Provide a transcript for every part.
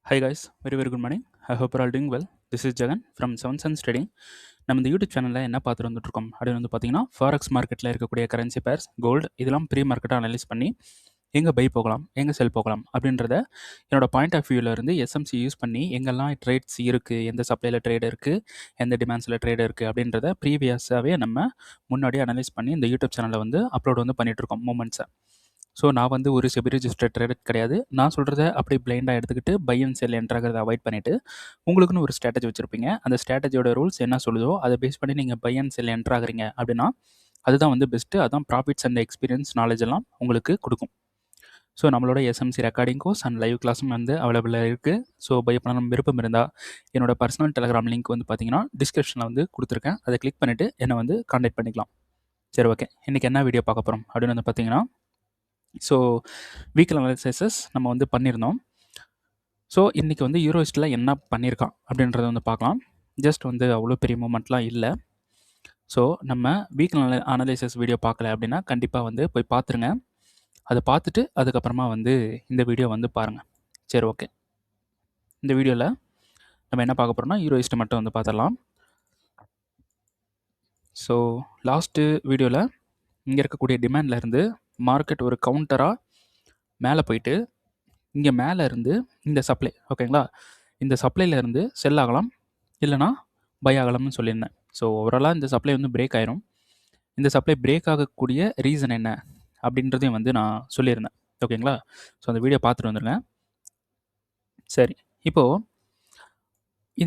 Hi guys, very good morning. I hope you're all doing well. This is Jagan from Seven Suns Trading. நம்ம இந்த YouTube சேனலில் என்ன பார்த்துட்டு வந்துட்டுருக்கோம் அப்படின்னு வந்து பார்த்தீங்கன்னா ஃபாரெக்ஸ் மார்க்கெட்டில் இருக்கக்கூடிய கரன்சி பேர்ஸ் கோல்டு இதெல்லாம் ப்ரீ மார்க்கெட்டாக அனலைஸ் பண்ணி எங்கே பை போகலாம் எங்கே செல் போகலாம் அப்படின்றத என்னோட பாயிண்ட் ஆஃப் வியூவில் இருந்து எஸ்எம்சி யூஸ் பண்ணி எங்கெல்லாம் ட்ரேட்ஸ் இருக்குது, எந்த சப்ளையில் ட்ரேட் இருக்குது, எந்த டிமாண்ட்ஸில் ட்ரேட் இருக்குது அப்படின்றத ப்ரீவியஸாகவே நம்ம முன்னாடியே அனலைஸ் பண்ணி இந்த யூடியூப் சேனலில் வந்து அப்லோட் வந்து பண்ணிகிட்ருக்கோம் மூமெண்ட்ஸை. ஸோ நான் வந்து ஒரு செபி ரிஜிஸ்டர்ட் ட்ரேடர் கிடையாது. நான் சொல்கிறத அப்படி பிளைண்டாக எடுத்துக்கிட்டு பை அண்ட் செல் என்ட்ராகிறத அவாய்ட் பண்ணிவிட்டு உங்களுக்குன்னு ஒரு ஸ்ட்ராட்டஜி வச்சுருப்பீங்க. அந்த ஸ்ட்ராட்டஜியோட ரூல்ஸ் என்ன சொல்லுதோ அதை பேஸ் பண்ணி நீங்கள் பை அண்ட் செல் என்ட்ராகிறீங்க அப்படின்னா அதுதான் வந்து பெஸ்ட்டு. அதுதான் ப்ராஃபிட்ஸ் அண்ட் எக்ஸ்பீரியன்ஸ் நாலேஜ் எல்லாம் உங்களுக்கு கொடுக்கும். ஸோ நம்மளோட SMC recording course and live கிளாஸும் வந்து அவைலபிளாக இருக்குது. ஸோ பை பண்ணணும் விருப்பம் இருந்தால் என்னோட பர்சனல் டெலிகிராம் லிங்க் வந்து பார்த்தீங்கன்னா டிஸ்கிரிப்ஷனில் வந்து கொடுத்துருக்கேன். அதை கிளிக் பண்ணிவிட்டு என்னை வந்து கான்டாக்ட் பண்ணிக்கலாம். சரி, ஓகே. இன்றைக்கி என்ன வீடியோ பார்க்க போகிறோம் அப்படின்னு வந்து பார்த்தீங்கன்னா, ஸோ வீக்கல் அனாலிசிஸஸ் நம்ம வந்து பண்ணியிருந்தோம். ஸோ இன்றைக்கி வந்து யூரோஸ்டில் என்ன பண்ணியிருக்கான் அப்படின்றத வந்து பார்க்கலாம். ஜஸ்ட் வந்து அவ்வளோ பெரிய மூமெண்ட்லாம் இல்லை. ஸோ நம்ம வீக்கல் அனாலிசிஸ் வீடியோ பார்க்கல அப்படின்னா கண்டிப்பாக வந்து போய் பார்த்துருங்க. அதை பார்த்துட்டு அதுக்கப்புறமா வந்து இந்த வீடியோ வந்து பாருங்கள். சரி, ஓகே. இந்த வீடியோவில் நம்ம என்ன பார்க்க போகிறோம்னா யூரோஸ்ட்டு மட்டும் வந்து பார்த்துடலாம். ஸோ லாஸ்ட்டு வீடியோவில் இங்கே இருக்கக்கூடிய டிமாண்டில் இருந்து மார்க்கெட் ஒரு கவுண்டராக மேலே போயிட்டு இங்கே மேலே இருந்து இந்த சப்ளை, ஓகேங்களா, இந்த சப்ளைலேருந்து செல் ஆகலாம் இல்லைனா பை ஆகலாம்னு சொல்லியிருந்தேன். ஸோ ஓவராலாக இந்த சப்ளை வந்து பிரேக் ஆயிரும். இந்த சப்ளை பிரேக் ஆகக்கூடிய ரீசன் என்ன அப்படின்றதையும் வந்து நான் சொல்லியிருந்தேன், ஓகேங்களா. ஸோ அந்த வீடியோ பார்த்துட்டு வந்துடுங்க. சரி, இப்போது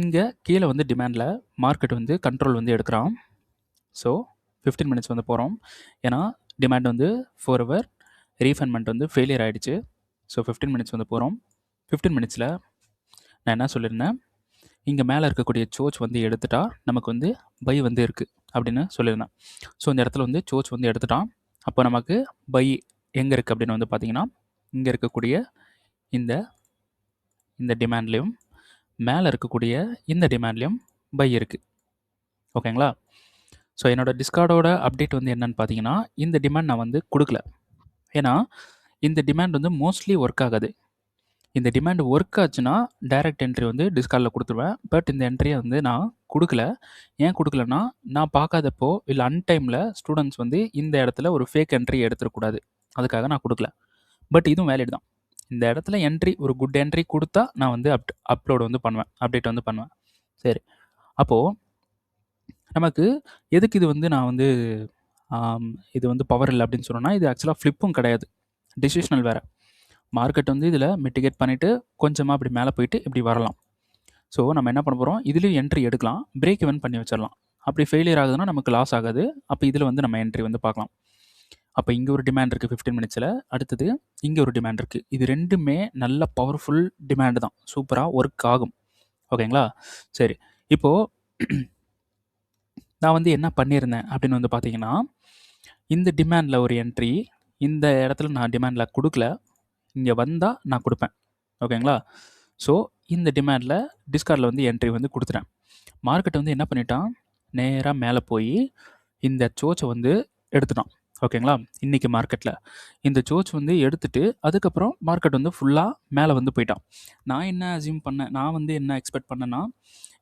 இங்கே கீழே வந்து டிமாண்டில் மார்க்கெட் வந்து கண்ட்ரோல் வந்து எடுக்கிறான். ஸோ 15 மினிட்ஸ் வந்து போகிறோம். ஏன்னா டிமாண்ட் வந்து 4 ஹவர் ரீஃபண்ட்மெண்ட் வந்து ஃபெயிலியர் ஆகிடுச்சு. ஸோ 15 மினிட்ஸ் வந்து போகிறோம். 15 மினிட்ஸில் நான் என்ன சொல்லியிருந்தேன், இங்கே மேலே இருக்கக்கூடிய சோச் வந்து எடுத்துட்டா நமக்கு வந்து பை வந்து இருக்குது அப்படின்னு சொல்லியிருந்தேன். ஸோ இந்த இடத்துல வந்து சோச் வந்து எடுத்துட்டான். அப்போ நமக்கு பை எங்கே இருக்குது அப்படின்னு வந்து பார்த்திங்கன்னா, இங்கே இருக்கக்கூடிய இந்த இந்த டிமாண்ட்லேயும் மேலே இருக்கக்கூடிய இந்த டிமாண்ட்லேயும் பை இருக்குது, ஓகேங்களா. ஸோ என்னோடய டிஸ்கார்டோட அப்டேட் வந்து என்னென்னு பார்த்தீங்கன்னா, இந்த டிமாண்ட் நான் வந்து கொடுக்கல. ஏன்னா இந்த டிமாண்ட் வந்து மோஸ்ட்லி ஒர்க் ஆகாது. இந்த டிமாண்ட் ஒர்க் ஆச்சுன்னா டைரக்ட் என்ட்ரி வந்து டிஸ்கார்டில் கொடுத்துருவேன். பட் இந்த என்ட்ரியை வந்து நான் கொடுக்கல. ஏன் கொடுக்கலன்னா, நான் பார்க்காதப்போ இல்லை அன்டைமில் ஸ்டூடெண்ட்ஸ் வந்து இந்த இடத்துல ஒரு ஃபேக் என்ட்ரி எடுத்துடக்கூடாது, அதுக்காக நான் கொடுக்கல. பட் இதுவும் வேலிட் தான். இந்த இடத்துல என்ட்ரி ஒரு குட் என்ட்ரி கொடுத்தா நான் வந்து அப்லோட் வந்து பண்ணுவேன், அப்டேட் வந்து பண்ணுவேன். சரி, அப்போது நமக்கு எதுக்கு இது வந்து நான் வந்து இது வந்து பவர் இல்லை அப்படின்னு சொன்னோன்னா, இது ஆக்சுவலாக ஃப்ளிப்பும் கிடையாது, டிசிஷனல் வேறு. மார்க்கெட் வந்து இதில் மிட்டிகேட் பண்ணிவிட்டு கொஞ்சமாக அப்படி மேலே போயிட்டு இப்படி வரலாம். ஸோ நம்ம என்ன பண்ண போகிறோம், இதுலேயும் என்ட்ரி எடுக்கலாம், பிரேக் ஈவன் பண்ணி வச்சிடலாம். அப்படி ஃபெயிலியர் ஆகுதுன்னா நமக்கு லாஸ் ஆகாது. அப்போ இதில் வந்து நம்ம என்ட்ரி வந்து பார்க்கலாம். அப்போ இங்கே ஒரு டிமாண்ட் இருக்குது 15 மினிட்ஸில், அடுத்தது இங்கே ஒரு டிமாண்ட் இருக்குது. இது ரெண்டுமே நல்ல பவர்ஃபுல் டிமாண்டு தான், சூப்பராக ஒர்க் ஆகும், ஓகேங்களா. சரி, இப்போது நான் வந்து என்ன பண்ணியிருந்தேன் அப்படின்னு வந்து பார்த்தீங்கன்னா, இந்த டிமாண்டில் ஒரு என்ட்ரி, இந்த இடத்துல நான் டிமாண்டில் கொடுக்கல, இங்கே வந்தால் நான் கொடுப்பேன், ஓகேங்களா. ஸோ இந்த டிமாண்டில் டிஸ்கார்டில் வந்து என்ட்ரி வந்து கொடுத்துட்டேன். மார்க்கெட் வந்து என்ன பண்ணிட்டான், நேராக மேலே போய் இந்த சோச்சை வந்து எடுத்துட்டான், ஓகேங்களா. இன்றைக்கி மார்க்கெட்டில் இந்த சோச் வந்து எடுத்துகிட்டு அதுக்கப்புறம் மார்க்கெட் வந்து ஃபுல்லாக மேலே வந்து போயிட்டான். நான் என்ன அசியூம் பண்ணேன், நான் வந்து என்ன எக்ஸ்பெக்ட் பண்ணேன்னா,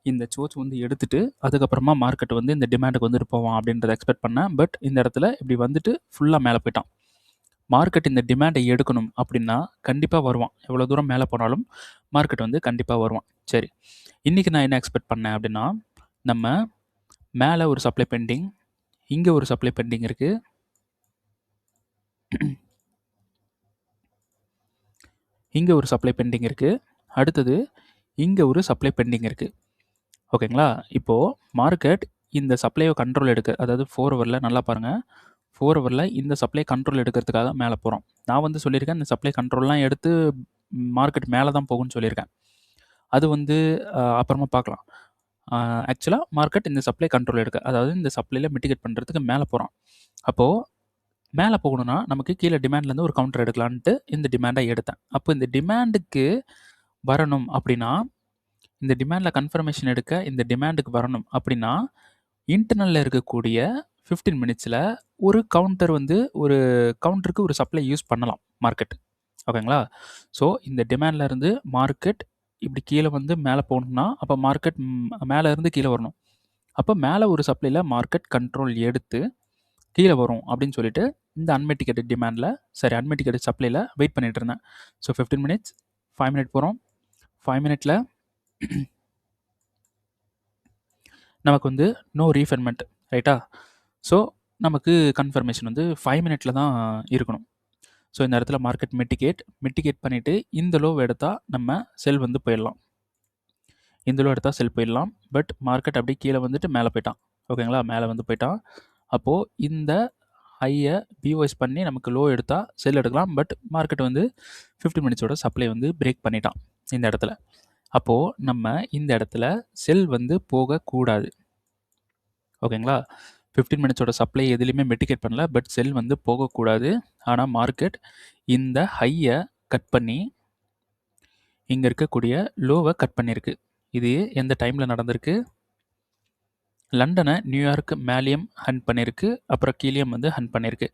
இந்த சோச் வந்து எடுத்துகிட்டு அதுக்கப்புறமா மார்க்கெட் வந்து இந்த டிமாண்டுக்கு வந்துட்டு போவான் அப்படின்றத எக்ஸ்பெக்ட் பண்ணேன். பட் இந்த இடத்துல இப்படி வந்துட்டு ஃபுல்லாக மேலே போயிட்டான். மார்க்கெட் இந்த டிமாண்டை எடுக்கணும் அப்படின்னா கண்டிப்பாக வருவான். எவ்வளோ தூரம் மேலே போனாலும் மார்க்கெட் வந்து கண்டிப்பாக வருவான். சரி, இன்றைக்கி நான் என்ன எக்ஸ்பெக்ட் பண்ணேன் அப்படின்னா, நம்ம மேலே ஒரு சப்ளை பெண்டிங், இங்கே ஒரு சப்ளை பெண்டிங் இருக்குது, இங்கே ஒரு சப்ளை பெண்டிங் இருக்குது, அடுத்தது இங்கே ஒரு சப்ளை பெண்டிங் இருக்குது, ஓகேங்களா. இப்போது மார்க்கெட் இந்த சப்ளையை கண்ட்ரோல் எடுக்க, அதாவது 4 ஹவரில் நல்லா பாருங்கள், 4 ஹவரில் இந்த சப்ளை கண்ட்ரோல் எடுக்கிறதுக்காக மேலே போகிறோம். நான் வந்து சொல்லியிருக்கேன், இந்த சப்ளை கண்ட்ரோல்லாம் எடுத்து மார்க்கெட் மேலே தான் போகும்னு சொல்லியிருக்கேன். அது வந்து அப்புறமா பார்க்கலாம். ஆக்சுவலாக மார்க்கெட் இந்த சப்ளை கண்ட்ரோல் எடுக்க, அதாவது இந்த சப்ளையில் மிட்டிகேட் பண்ணுறதுக்கு மேலே போகிறோம். அப்போது மேலே போகணுன்னா நமக்கு கீழே டிமாண்ட்லேருந்து ஒரு கவுண்டர் எடுக்கலான்ட்டு இந்த டிமாண்டை எடுத்தேன். அப்போ இந்த டிமாண்டுக்கு வரணும் அப்படின்னா, இந்த டிமாண்டில் கன்ஃபர்மேஷன் எடுக்க இந்த டிமாண்டுக்கு வரணும் அப்படின்னா, இன்டர்னலில் இருக்கக்கூடிய 15 மினிட்ஸில் ஒரு கவுண்டர் வந்து ஒரு கவுண்டருக்கு ஒரு சப்ளை யூஸ் பண்ணலாம் மார்க்கெட், ஓகேங்களா. ஸோ இந்த டிமாண்ட்லேருந்து மார்க்கெட் இப்படி கீழே வந்து மேலே போகணும்னா அப்போ மார்க்கெட் மேலே இருந்து கீழே வரணும். அப்போ மேலே ஒரு சப்ளையில் மார்க்கெட் கண்ட்ரோல் எடுத்து கீழே வரும் அப்படின்னு சொல்லிட்டு இந்த அன்மெட்டிகேட்டட் டிமாண்டில் அன்மெட்டிகேட்டட் சப்ளையில் வெயிட் பண்ணிட்டு இருந்தேன். ஸோ 15 மினிட்ஸ் 5 மினிட் போகிறோம். 5 மினிட்ல நமக்கு வந்து நோ ரீஃபர்மெண்ட், ரைட்டா? ஸோ நமக்கு கன்ஃபர்மேஷன் வந்து 5 மினிட்ல தான் இருக்கணும். ஸோ இந்த இடத்துல மார்க்கெட் மிட்டிகேட் பண்ணிவிட்டு இந்த லோவை எடுத்தால் நம்ம செல் வந்து போயிடலாம். இந்த லோ எடுத்தால் செல் போயிடலாம். பட் மார்க்கெட் அப்படியே கீழே வந்துட்டு மேலே போயிட்டான். ஓகேங்களா? மேலே வந்து போயிட்டான். அப்போது இந்த ஹையை பிஓஎஸ் பண்ணி நமக்கு லோ எடுத்தால் செல் எடுக்கலாம். பட் மார்க்கெட் வந்து 15 மினிட்ஸோட சப்ளை வந்து பிரேக் பண்ணிட்டான் இந்த இடத்துல. அப்போது நம்ம இந்த இடத்துல செல் வந்து போகக்கூடாது. ஓகேங்களா? 15 மினிட்ஸோட சப்ளை எதுலேயுமே மிட்டிகேட் பண்ணல. பட் செல் வந்து போகக்கூடாது. ஆனால் மார்க்கெட் இந்த ஹையை கட் பண்ணி இங்கே இருக்கக்கூடிய லோவை கட் பண்ணியிருக்கு. இது எந்த டைமில் நடந்திருக்கு? லண்டனை நியூயார்க் மேலேயும் ஹண்ட் பண்ணியிருக்கு, அப்புறம் கீழேயும் வந்து ஹண்ட் பண்ணியிருக்கு.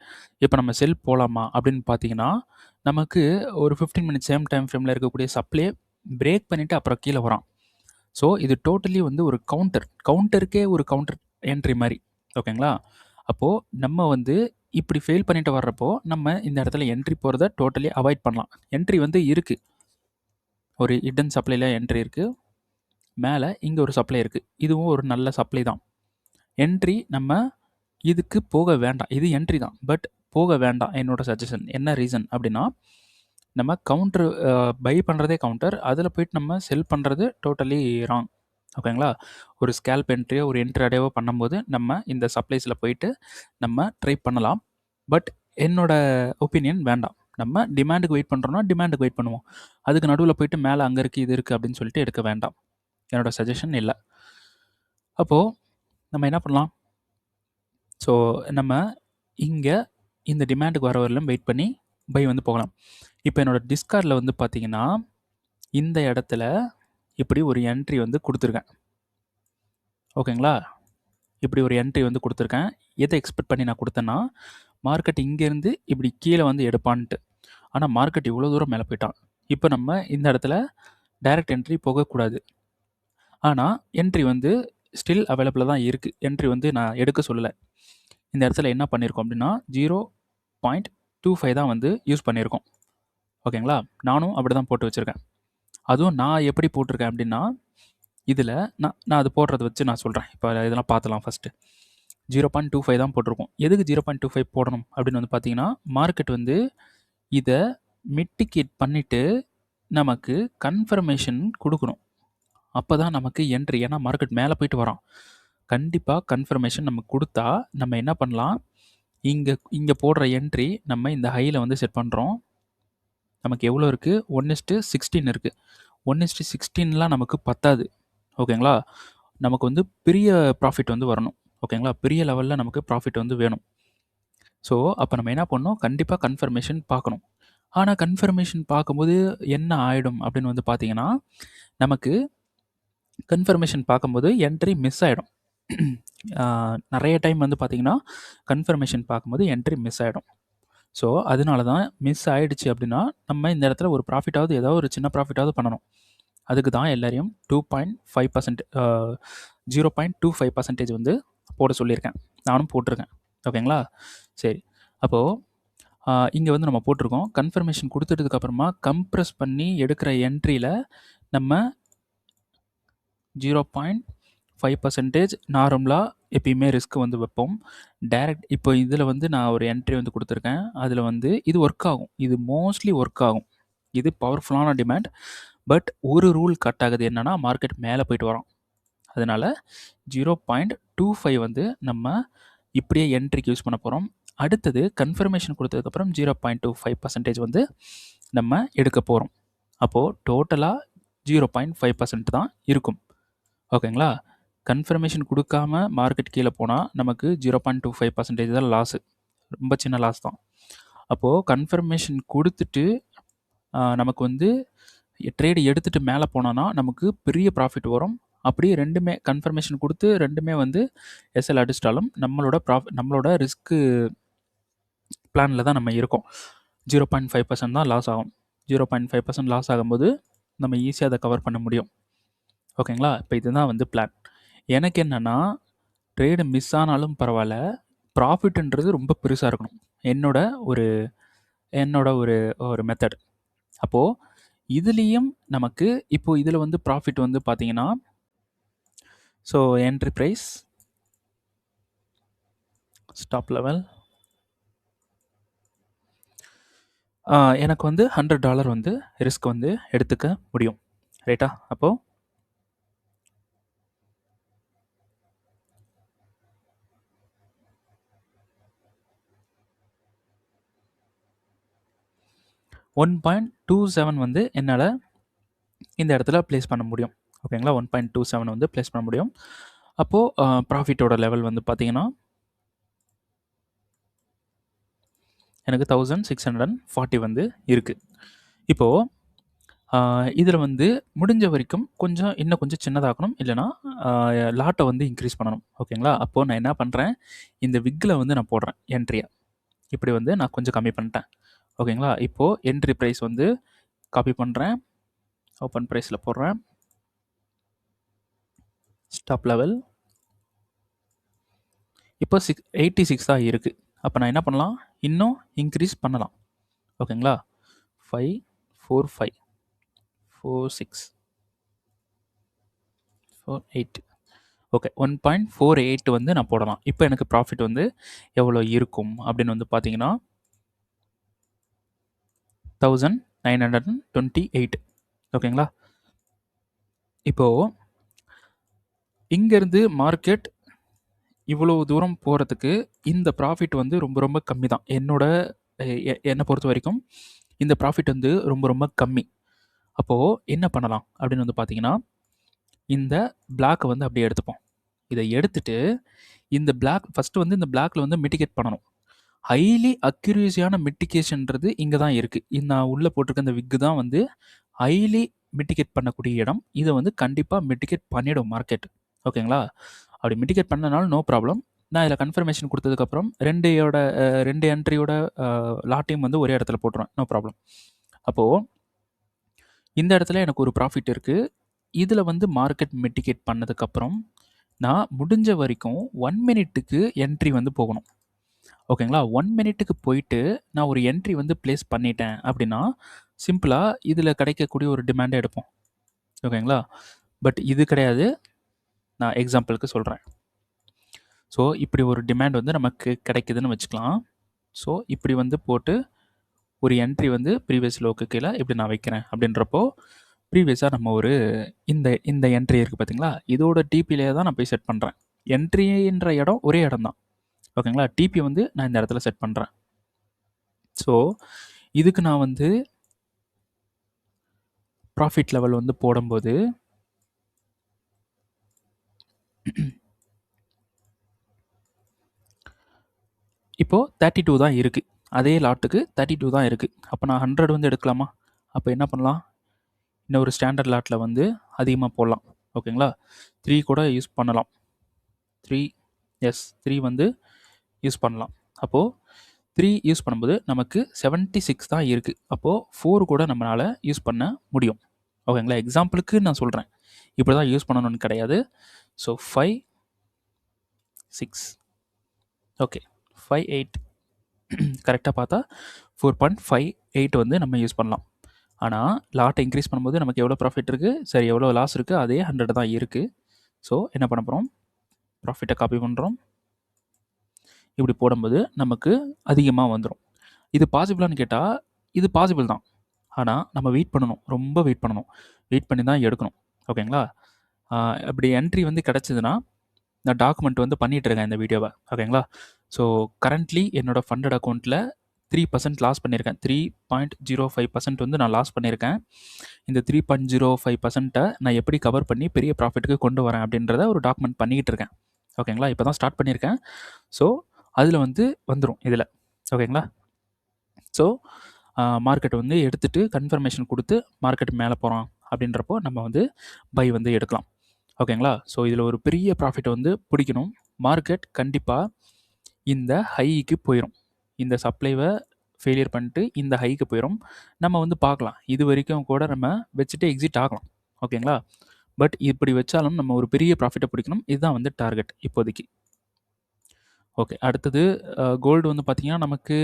இப்போ நம்ம செல் போகலாமா அப்படின்னு பார்த்தீங்கன்னா நமக்கு ஒரு 15 மினிட்ஸ் சேம் டைம் ஃப்ரேமில் இருக்கக்கூடிய சப்ளையை பிரேக் பண்ணிவிட்டு அப்புறம் கீழே வரான். ஸோ இது டோட்டலி வந்து ஒரு கவுண்டருக்கே ஒரு கவுண்டர் என்ட்ரி மாதிரி. ஓகேங்களா? அப்போது நம்ம வந்து இப்படி ஃபெயில் பண்ணிட்டு வர்றப்போ நம்ம இந்த இடத்துல என்ட்ரி போகிறத டோட்டலி அவாய்ட் பண்ணலாம். என்ட்ரி வந்து இருக்குது, ஒரு ஹிடன் சப்ளையில் என்ட்ரி இருக்குது. மேலே இங்கே ஒரு சப்ளை இருக்குது. இதுவும் ஒரு நல்ல சப்ளை தான். என்ட்ரி நம்ம இதுக்கு போக வேண்டாம். இது என்ட்ரி தான், பட் போக வேண்டாம். என்னோட சஜஷன் என்ன ரீசன் அப்படின்னா, நம்ம கவுண்டர் பை பண்ணுறதே கவுண்டர், அதில் போயிட்டு நம்ம செல் பண்ணுறது டோட்டலி ராங். ஓகேங்களா? ஒரு ஸ்கேல்ப் என்ட்ரியோ ஒரு என்ட்ரி அடையவோ பண்ணும்போது நம்ம இந்த சப்ளைஸில் போயிட்டு நம்ம ட்ரை பண்ணலாம். பட் என்னோட ஒப்பீனியன் வேண்டாம். நம்ம டிமாண்டுக்கு வெயிட் பண்ணுறோன்னா டிமாண்டுக்கு வெயிட் பண்ணுவோம். அதுக்கு நடுவில் போயிட்டு மேலே அங்கே இருக்குது இது இருக்குது அப்படின்னு சொல்லிட்டு எடுக்க வேண்டாம். என்னோட சஜஷன் இல்லை. அப்போது நம்ம என்ன பண்ணலாம்? ஸோ நம்ம இங்கே இந்த டிமாண்டுக்கு வர வரலும் வெயிட் பண்ணி பை வந்து போகலாம். இப்போ என்னோடய டிஸ்கார்டில் வந்து பார்த்தீங்கன்னா இந்த இடத்துல இப்படி ஒரு என்ட்ரி வந்து கொடுத்துருக்கேன். ஓகேங்களா? இப்படி ஒரு என்ட்ரி வந்து கொடுத்துருக்கேன். எதை எக்ஸ்பெக்ட் பண்ணி நான் கொடுத்தேன்னா மார்க்கெட் இங்கேருந்து இப்படி கீழே வந்து எடுப்பான்ட்டு. ஆனால் மார்க்கெட் இவ்வளோ தூரம் மேலே போயிட்டான். இப்போ நம்ம இந்த இடத்துல டைரக்ட் என்ட்ரி போகக்கூடாது. ஆனால் என்ட்ரி வந்து ஸ்டில் அவைலபிளாக தான் இருக்குது. என்ட்ரி வந்து நான் எடுக்க சொல்லலை. இந்த இடத்துல என்ன பண்ணியிருக்கோம் அப்படின்னா 0.25 தான் வந்து யூஸ் பண்ணியிருக்கோம். ஓகேங்களா? நானும் அப்படி தான் போட்டு வச்சுருக்கேன். அதுவும் நான் எப்படி போட்டிருக்கேன் அப்படின்னா இதில் நான் அது போடுறத வச்சு நான் சொல்கிறேன். இப்போ இதெல்லாம் பார்த்துலாம். ஃபஸ்ட்டு 0.25 தான் போட்டிருக்கோம். எதுக்கு 0.25 போடணும் அப்படின்னு வந்து பார்த்தீங்கன்னா மார்க்கெட் வந்து இதை மிட்டிகேட் பண்ணிவிட்டு நமக்கு கன்ஃபர்மேஷன் கொடுக்கணும். அப்போ தான் நமக்கு என்ட்ரி. ஏன்னா மார்க்கெட் மேலே போயிட்டு வரோம். கண்டிப்பாக கன்ஃபர்மேஷன் நமக்கு கொடுத்தா நம்ம என்ன பண்ணலாம், இங்கே போடுற என்ட்ரி நம்ம இந்த ஹையில் வந்து செட் பண்ணுறோம். நமக்கு எவ்வளோ இருக்குது? 1:16 இருக்குது. 1:16லாம் நமக்கு பத்தாது. ஓகேங்களா? நமக்கு வந்து பெரிய ப்ராஃபிட் வந்து வரணும். ஓகேங்களா? பெரிய லெவலில் நமக்கு ப்ராஃபிட் வந்து வேணும். ஸோ அப்போ நம்ம என்ன பண்ணணும்? கண்டிப்பாக கன்ஃபர்மேஷன் பார்க்கணும். ஆனால் கன்ஃபர்மேஷன் பார்க்கும்போது என்ன ஆகிடும் அப்படின்னு வந்து பார்த்தீங்கன்னா நமக்கு கன்ஃபர்மேஷன் பார்க்கும்போது என்ட்ரி மிஸ் ஆகிடும். நிறைய டைம் வந்து பார்த்திங்கன்னா கன்ஃபர்மேஷன் பார்க்கும்போது என்ட்ரி மிஸ் ஆகிடும். ஸோ அதனால தான் மிஸ் ஆகிடுச்சு அப்படின்னா நம்ம இந்த இடத்துல ஒரு ப்ராஃபிட்டாவது ஏதாவது ஒரு சின்ன ப்ராஃபிட்டாவது பண்ணணும். அதுக்கு தான் எல்லாரையும் 2.5% 0.25% வந்து போட சொல்லியிருக்கேன். நானும் போட்டிருக்கேன். ஓகேங்களா? சரி. அப்போது இங்கே வந்து நம்ம போட்டிருக்கோம். கன்ஃபர்மேஷன் கொடுத்துட்டதுக்கப்புறமா கம்ப்ரெஸ் பண்ணி எடுக்கிற என்ட்ரியில் நம்ம 0.5% நார்மலாக எப்பயுமே ரிஸ்க் வந்து வைப்போம். டைரக்ட் இப்போ இதில் வந்து நான் ஒரு என்ட்ரி வந்து கொடுத்துருக்கேன். அதில் வந்து இது ஒர்க் ஆகும். இது மோஸ்ட்லி ஒர்க் ஆகும். இது பவர்ஃபுல்லான டிமாண்ட். பட் ஒரு ரூல் கட் ஆகுது என்னென்னா மார்க்கெட் மேலே போயிட்டு வரோம். அதனால் 0.25 வந்து நம்ம இப்படியே என்ட்ரிக்கு யூஸ் பண்ண போகிறோம். அடுத்தது கன்ஃபர்மேஷன் கொடுத்ததுக்கப்புறம் 0.25% வந்து நம்ம எடுக்க போகிறோம். அப்போது டோட்டலாக 0.5% தான் இருக்கும். ஓகேங்களா? கன்ஃபர்மேஷன் கொடுக்காம மார்க்கெட் கீழே போனால் நமக்கு 0.25% தான் லாஸு. ரொம்ப சின்ன லாஸ் தான். அப்போது கன்ஃபர்மேஷன் கொடுத்துட்டு நமக்கு வந்து ட்ரேடு எடுத்துகிட்டு மேலே போனோன்னா நமக்கு பெரிய ப்ராஃபிட் வரும். அப்படியே ரெண்டுமே கன்ஃபர்மேஷன் கொடுத்து ரெண்டுமே வந்து எஸ்எல் அடிச்சிட்டாலும் நம்மளோட ரிஸ்க்கு பிளானில் தான் நம்ம இருக்கோம். 0.5% தான் லாஸ் ஆகும். 0.5% லாஸ் ஆகும்போது நம்ம ஈஸியாக அதை கவர் பண்ண முடியும். ஓகேங்களா? இப்போ இதுதான் வந்து பிளான். எனக்கு என்னென்னா ட்ரேடு மிஸ் ஆனாலும் பரவாயில்ல, ப்ராஃபிட்ன்றது ரொம்ப பெருசாக இருக்கணும். என்னோட ஒரு என்னோட ஒரு ஒரு மெத்தட். அப்போது இதுலேயும் நமக்கு இப்போது இதில் வந்து ப்ராஃபிட் வந்து பார்த்தீங்கன்னா, so entry price, stop level, எனக்கு வந்து $100 வந்து ரிஸ்க் வந்து எடுத்துக்க முடியும். ரைட்டா? அப்போது $1.27 வந்து என்னால் இந்த இடத்துல ப்ளேஸ் பண்ண முடியும். ஓகேங்களா? 1.27 வந்து ப்ளேஸ் பண்ண முடியும். அப்போது ப்ராஃபிட்டோட லெவல் வந்து பார்த்தீங்கன்னா எனக்கு 1640 வந்து இருக்குது. இப்போது இதில் வந்து முடிஞ்ச வரைக்கும் இன்னும் கொஞ்சம் சின்னதாக்கணும், இல்லைனா லாட்டை வந்து இன்க்ரீஸ் பண்ணணும். ஓகேங்களா? அப்போது நான் என்ன பண்ணுறேன், இந்த விக்கில் வந்து நான் போடுறேன் என்ட்ரியை. இப்படி வந்து நான் கொஞ்சம் கம்மி பண்ணிட்டேன். ஓகேங்களா? இப்போது என்ட்ரி ப்ரைஸ் வந்து காப்பி பண்ணுறேன், ஓப்பன் ப்ரைஸில் போடுறேன், ஸ்டாப் லெவல் இப்போ 86 தான் இருக்குது. அப்போ நான் என்ன பண்ணலாம், இன்னும் இன்க்ரீஸ் பண்ணலாம். ஓகேங்களா? 5, 4, 5, 4, 6, 4, 8. ஓகே, 1.48 வந்து நான் போடலாம். இப்போ எனக்கு ப்ராஃபிட் வந்து எவ்வளோ இருக்கும் அப்படின்னு வந்து பார்த்தீங்கன்னா 1928. ஓகேங்களா? இப்போது இங்கேருந்து மார்க்கெட் இவ்வளோ தூரம் போகிறதுக்கு இந்த ப்ராஃபிட் வந்து ரொம்ப ரொம்ப கம்மி தான். என்னை பொறுத்த வரைக்கும் இந்த ப்ராஃபிட் வந்து ரொம்ப ரொம்ப கம்மி. அப்போது என்ன பண்ணலாம் அப்படின்னு வந்து பார்த்தீங்கன்னா, இந்த பிளாக்கை வந்து அப்படியே எடுத்துப்போம். இதை எடுத்துட்டு இந்த பிளாக் ஃபஸ்ட்டு வந்து இந்த பிளாக்ல வந்து மிட்டிகேட் பண்ணணும். ஹைலி அக்யூரேசியான மிட்டிகேஷன்றது இங்கே தான் இருக்குது. நான் உள்ளே போட்டிருக்க இந்த விக்கு தான் வந்து ஹைலி மிட்டிகேட் பண்ணக்கூடிய இடம். இதை வந்து கண்டிப்பாக மிட்டிகேட் பண்ணிடும் மார்க்கெட். ஓகேங்களா? அப்படி மிட்டிகேட் பண்ணனாலும் நோ ப்ராப்ளம். நான் இதில் கன்ஃபர்மேஷன் கொடுத்ததுக்கப்புறம் ரெண்டு என்ட்ரியோட லாட்டையும் வந்து ஒரே இடத்துல போட்டுருவேன். No problem. அப்போது இந்த இடத்துல எனக்கு ஒரு ப்ராஃபிட் இருக்குது. இதில் வந்து மார்க்கெட் மிட்டிகேட் பண்ணதுக்கப்புறம் நான் முடிஞ்ச வரைக்கும் 1 மினிட்டுக்கு என்ட்ரி வந்து போகணும். ஓகேங்களா? 1 மினிட்டுக்கு போயிட்டு நான் ஒரு என்ட்ரி வந்து ப்ளேஸ் பண்ணிட்டேன் அப்படின்னா, சிம்பிளாக இதில் கிடைக்கக்கூடிய ஒரு டிமாண்டை எடுப்போம். ஓகேங்களா? பட் இது கிடையாது. நான் எக்ஸாம்பிளுக்கு சொல்கிறேன். ஸோ இப்படி ஒரு டிமாண்ட் வந்து நமக்கு கிடைக்குதுன்னு வச்சுக்கலாம். ஸோ இப்படி வந்து போட்டு ஒரு என்ட்ரி வந்து ப்ரீவியஸ் லோக்கு கீழே இப்படி நான் வைக்கிறேன் அப்படின்றப்போ, ப்ரீவியஸாக நம்ம ஒரு இந்த என்ட்ரி இருக்குது பார்த்தீங்களா? இதோட டிபியிலே தான் நான் போய் செட் பண்ணுறேன். என்ட்ரின்ற இடம் ஒரே இடம் தான். ஓகேங்களா? டிபி வந்து நான் இந்த இடத்துல செட் பண்ணுறேன். ஸோ இதுக்கு நான் வந்து ப்ராஃபிட் லெவல் வந்து போடும்போது இப்போது 32 தான் இருக்குது. அதே லாட்டுக்கு 32 தான் இருக்குது. அப்போ நான் 100 வந்து எடுக்கலாமா? அப்போ என்ன பண்ணலாம், இன்னொரு ஸ்டாண்டர்ட் லாட்டில் வந்து அதிகமாக போடலாம். ஓகேங்களா? 3 கூட யூஸ் பண்ணலாம். 3 வந்து யூஸ் பண்ணலாம். அப்போது 3 யூஸ் பண்ணும்போது நமக்கு 76 தான் இருக்குது. அப்போது 4 கூட நம்மளால் யூஸ் பண்ண முடியும். ஓகேங்களா? எக்ஸாம்பிளுக்கு நான் சொல்கிறேன். இப்படி தான் யூஸ் பண்ணணும்னு கிடையாது. ஸோ 5, 6, ஓகே 5, 8 கரெக்டாக பார்த்தா 4.58 வந்து நம்ம யூஸ் பண்ணலாம். ஆனால் லாட்டை இன்க்ரீஸ் பண்ணும்போது நமக்கு எவ்வளோ ப்ராஃபிட் இருக்குது, சரி எவ்வளோ லாஸ் இருக்குது, அதே 100 தான் இருக்குது. ஸோ என்ன பண்ண போகிறோம், ப்ராஃபிட்டை காப்பி பண்ணுறோம். இப்படி போடும்போது நமக்கு அதிகமாக வந்துடும். இது பாசிபிளான்னு கேட்டால் இது பாசிபிள் தான். ஆனால் நம்ம வெயிட் பண்ணணும், ரொம்ப வெயிட் பண்ணணும். வெயிட் பண்ணி தான் எடுக்கணும். ஓகேங்களா? அப்படி என்ட்ரி வந்து கிடச்சிதுன்னா நான் டாக்குமெண்ட் வந்து பண்ணிகிட்ருக்கேன் இந்த வீடியோவை. ஓகேங்களா? ஸோ கரண்ட்லி என்னோடய ஃபண்டட் அக்கௌண்ட்டில் 3% லாஸ் பண்ணியிருக்கேன். 3.05% வந்து நான் லாஸ் பண்ணியிருக்கேன். இந்த 3.05%-ஐ நான் எப்படி கவர் பண்ணி பெரிய ப்ராஃபிட்டுக்கு கொண்டு வரேன் அப்படின்றத ஒரு டாக்குமெண்ட் பண்ணிக்கிட்டு இருக்கேன். ஓகேங்களா? இப்போ தான் ஸ்டார்ட் பண்ணியிருக்கேன். ஸோ அதில் வந்து வந்துடும் இதில். ஓகேங்களா? ஸோ மார்க்கெட் வந்து எடுத்துகிட்டு கன்ஃபர்மேஷன் கொடுத்து மார்க்கெட் மேலே போகிறோம் அப்படின்றப்போ நம்ம வந்து பை வந்து எடுக்கலாம். ஓகேங்களா? ஸோ இதில் ஒரு பெரிய ப்ராஃபிட் வந்து பிடிக்கணும். மார்க்கெட் கண்டிப்பாக இந்த ஹைக்கு போயிடும். இந்த சப்ளைவை ஃபெயிலியர் பண்ணிட்டு இந்த ஹைக்கு போயிடும். நம்ம வந்து பார்க்கலாம். இது வரைக்கும் கூட நம்ம வச்சுட்டு எக்ஸிட் ஆகலாம். ஓகேங்களா? பட் இப்படி வச்சாலும் நம்ம ஒரு பெரிய ப்ராஃபிட்டை பிடிக்கணும். இதுதான் வந்து டார்கெட் இப்போதைக்கு. ஓகே. அடுத்தது கோல்டு வந்து பார்த்தீங்கன்னா, நமக்கு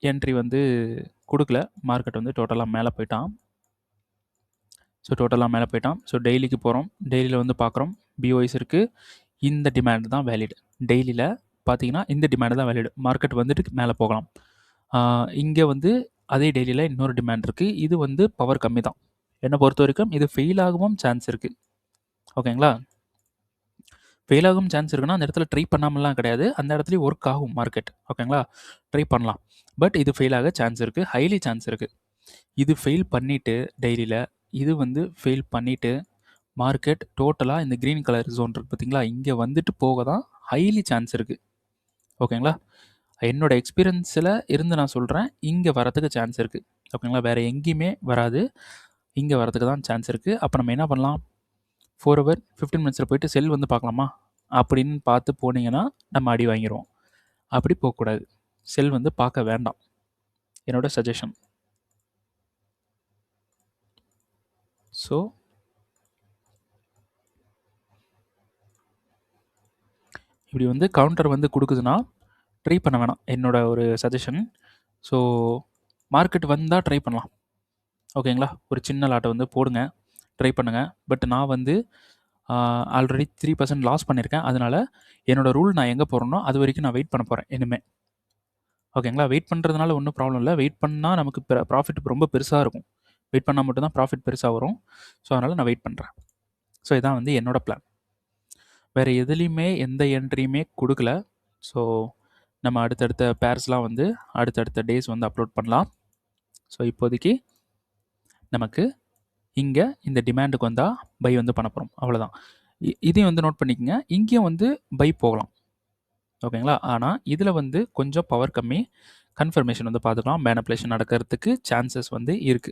என்ட்ரி வந்து குடுக்கல. மார்க்கெட் வந்து டோட்டலா மேல போயிட்டான். ஸோ டோட்டலா மேல போயிட்டான். ஸோ டெய்லிக்கு போறோம். டெய்லில வந்து பார்க்குறோம். பிஓஐஸ் இருக்கு. இந்த டிமாண்ட் தான் வேலிட். டெய்லில பார்த்தீங்கன்னா, இந்த டிமாண்ட் தான் வேலிட். மார்க்கெட் வந்துட்டு மேல போகலாம். இங்க வந்து அதே டெய்லில இன்னொரு டிமாண்ட் இருக்கு. இது வந்து பவர் கம்மி தான். என்ன பொறுத்தவரைக்கும் இது ஃபெயில் ஆகவும் சான்ஸ் இருக்கு. ஓகேங்களா? ஃபெயில் ஆகும் சான்ஸ் இருக்குன்னா, அந்த இடத்துல ட்ரை பண்ணாமலாம் கிடையாது. அந்த இடத்துலயும் ஒர்க் ஆகும் மார்க்கெட். ஓகேங்களா? ட்ரை பண்ணலாம். பட் இது ஃபெயில் ஆக சான்ஸ் இருக்கு. ஹைலி சான்ஸ் இருக்கு. இது ஃபெயில் பண்ணிட்டு டெய்லில இது வந்து ஃபெயில் பண்ணிட்டு மார்க்கெட் டோட்டலா இந்த கிரீன் கலர் ஜோன் இருக்கு பார்த்தீங்களா? இங்க வந்துட்டு போக தான் ஹைலி சான்ஸ் இருக்கு. ஓகேங்களா? என்னோட எக்ஸ்பீரியன்ஸ்ல இருந்து நான் சொல்றேன். இங்க வரதுக்கு சான்ஸ் இருக்கு. ஓகேங்களா? வேற எங்கேயுமே வராது. இங்க வரதுக்கு தான் சான்ஸ் இருக்கு. அப்ப நம்ம என்ன பண்ணலாம்? 4 ஹவர் 15 மினிட்ஸ்ல போயிட்டு செல் வந்து பார்க்கலாமா? அப்படின்னு பார்த்து போனீங்கன்னா, நம்ம அடி வாங்கிருவோம். அப்படி போகக்கூடாது. செல் வந்து பார்க்க வேண்டாம். என்னோட சஜஷன். ஸோ இப்படி வந்து கவுண்டர் வந்து குடுக்குதுன்னா, ட்ரை பண்ண வேணாம். என்னோட ஒரு சஜஷன். ஸோ மார்க்கெட் வந்தா ட்ரை பண்ணலாம். ஓகேங்களா? ஒரு சின்ன லாட்ட வந்து போடுங்க. ட்ரை பண்ணுங்க. பட் நான் வந்து ஆல்ரெடி 3% லாஸ் பண்ணியிருக்கேன். அதனால என்னோட ரூல் நான் எங்க போடுறேனோ, அது வரைக்கும் நான் வெயிட் பண்ண போறேன் இனிமே. ஓகேங்களா? வெயிட் பண்றதுனால ஒண்ணும் ப்ராப்ளம் இல்ல. வெயிட் பண்ணா நமக்கு ப்ராஃபிட் ரொம்ப பெருசா இருக்கும். வெயிட் பண்ணா மட்டும் தான் ப்ராஃபிட் பெருசா வரும். ஸோ அதனால நான் வெயிட் பண்றேன். ஸோ இதான் வந்து என்னோட பிளான். வேற எதுலயுமே எந்த என்ட்ரியுமே குடுக்கல. ஸோ நம்ம அடுத்தடுத்த பேர்ஸ்லாம் வந்து அடுத்தடுத்த டேஸ் வந்து அப்லோட் பண்ணலாம். ஸோ இப்போதைக்கு நமக்கு இங்க இந்த டிமாண்டுக்கு வந்தா பை வந்து பண்ண போறோம். அவ்வளோதான். இதையும் வந்து நோட் பண்ணிக்கங்க. இங்கேயும் வந்து பை போகலாம். ஓகேங்களா? ஆனா இதுல வந்து கொஞ்சம் பவர் கம்மி. கன்ஃபர்மேஷன் வந்து பார்த்துக்கலாம். மேனிபுலேஷன் நடக்கிறதுக்கு சான்சஸ் வந்து இருக்கு.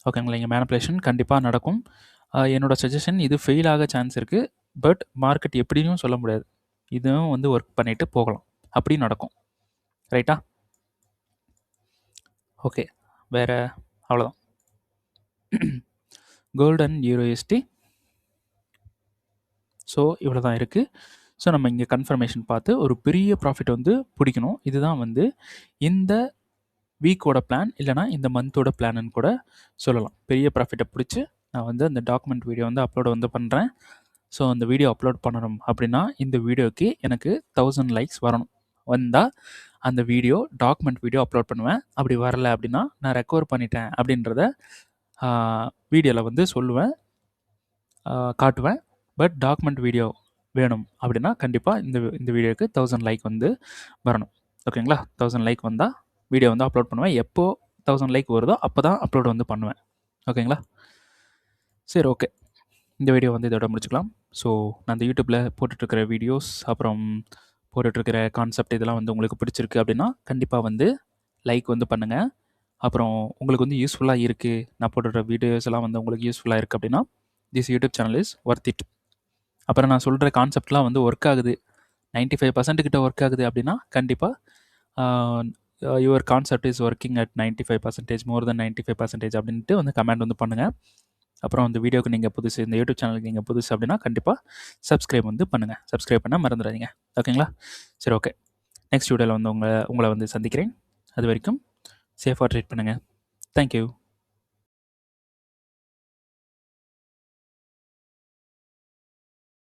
ஓகேங்களா? இங்க மேனிபுலேஷன் கண்டிப்பா நடக்கும். என்னோட சஜஷன் இது ஃபெயில் ஆக சான்ஸ் இருக்கு. பட் மார்க்கெட் எப்படியும் சொல்ல முடியாது. இதுவும் வந்து ஒர்க் பண்ணிட்டு போகலாம். அப்படி நடக்கும். ரைட்டா? ஓகே. வேற அவ்வளோதான். Gold and யூரோஎஸ்டி. ஸோ இவ்வளோ தான் இருக்கு. ஸோ நம்ம இங்கே கன்ஃபர்மேஷன் பார்த்து ஒரு பெரிய ப்ராஃபிட் வந்து பிடிக்கணும். இதுதான் வந்து இந்த வீக்கோட பிளான் இல்லைனா இந்த மந்தோட பிளான்னு கூட சொல்லலாம். பெரிய ப்ராஃபிட்டை பிடிச்சி நான் வந்து அந்த டாக்குமெண்ட் வீடியோ வந்து அப்லோட் வந்து பண்ணுறேன். ஸோ அந்த வீடியோ அப்லோட் பண்ணணும் அப்படின்னா இந்த வீடியோக்கு எனக்கு 1000 லைக்ஸ் வரணும். வந்தால் அந்த வீடியோ டாக்குமெண்ட் வீடியோ அப்லோட் பண்ணுவேன். அப்படி வரல அப்படின்னா நான் ரெக்கவர் பண்ணிட்டேன் அப்படின்றத வீடியோவில் வந்து சொல்லுவேன், காட்டுவேன். பட் டாக்குமெண்ட் வீடியோ வேணும் அப்படின்னா கண்டிப்பாக இந்த வீடியோக்கு 1000 லைக் வந்து வரணும். ஓகேங்களா? 1000 லைக் வந்தால் வீடியோ வந்து அப்லோட் பண்ணுவேன். எப்போ 1000 லைக் வருதோ அப்போ தான் அப்லோட் வந்து பண்ணுவேன். ஓகேங்களா? சரி, ஓகே. இந்த வீடியோ வந்து இதோட முடிச்சுக்கலாம். ஸோ நான் இந்த யூடியூப்பில் போட்டுட்ருக்கிற வீடியோஸ் அப்புறம் போட்டுட்ருக்கிற கான்செப்ட் இதெல்லாம் வந்து உங்களுக்கு பிடிச்சிருக்கு அப்படின்னா கண்டிப்பாக வந்து லைக் வந்து பண்ணுங்கள். அப்புறம் உங்களுக்கு வந்து யூஸ்ஃபுல்லாக இருக்குது, நான் போட்டுற வீடியோஸ் எல்லாம் வந்து உங்களுக்கு யூஸ்ஃபுல்லாக இருக்குது அப்படின்னா this YouTube channel is worth it. அப்புறம் நான் சொல்கிற கான்செப்ட்லாம் வந்து ஒர்க் ஆகுது, 95% கிட்ட ஒர்க் ஆகுது அப்படின்னா கண்டிப்பாக your concept is working at 95%, மோர் தென் 95% அப்படின்ட்டு வந்து கமெண்ட் வந்து பண்ணுங்கள். அப்புறம் இந்த வீடியோக்கு நீங்கள் புதுசு, இந்த யூடியூப் சேனலுக்கு நீங்கள் புதுசு அப்படின்னா கண்டிப்பாக சப்ஸ்கிரைப் வந்து பண்ணுங்கள். சப்ஸ்கிரைப் பண்ண மறந்துடாதீங்க. ஓகேங்களா? சரி, ஓகே. நெக்ஸ்ட் வீடியோவில் வந்து உங்களை வந்து சந்திக்கிறேன். அது வரைக்கும் சேஃபாக ட்ரீட் பண்ணுங்கள். தேங்க்யூ.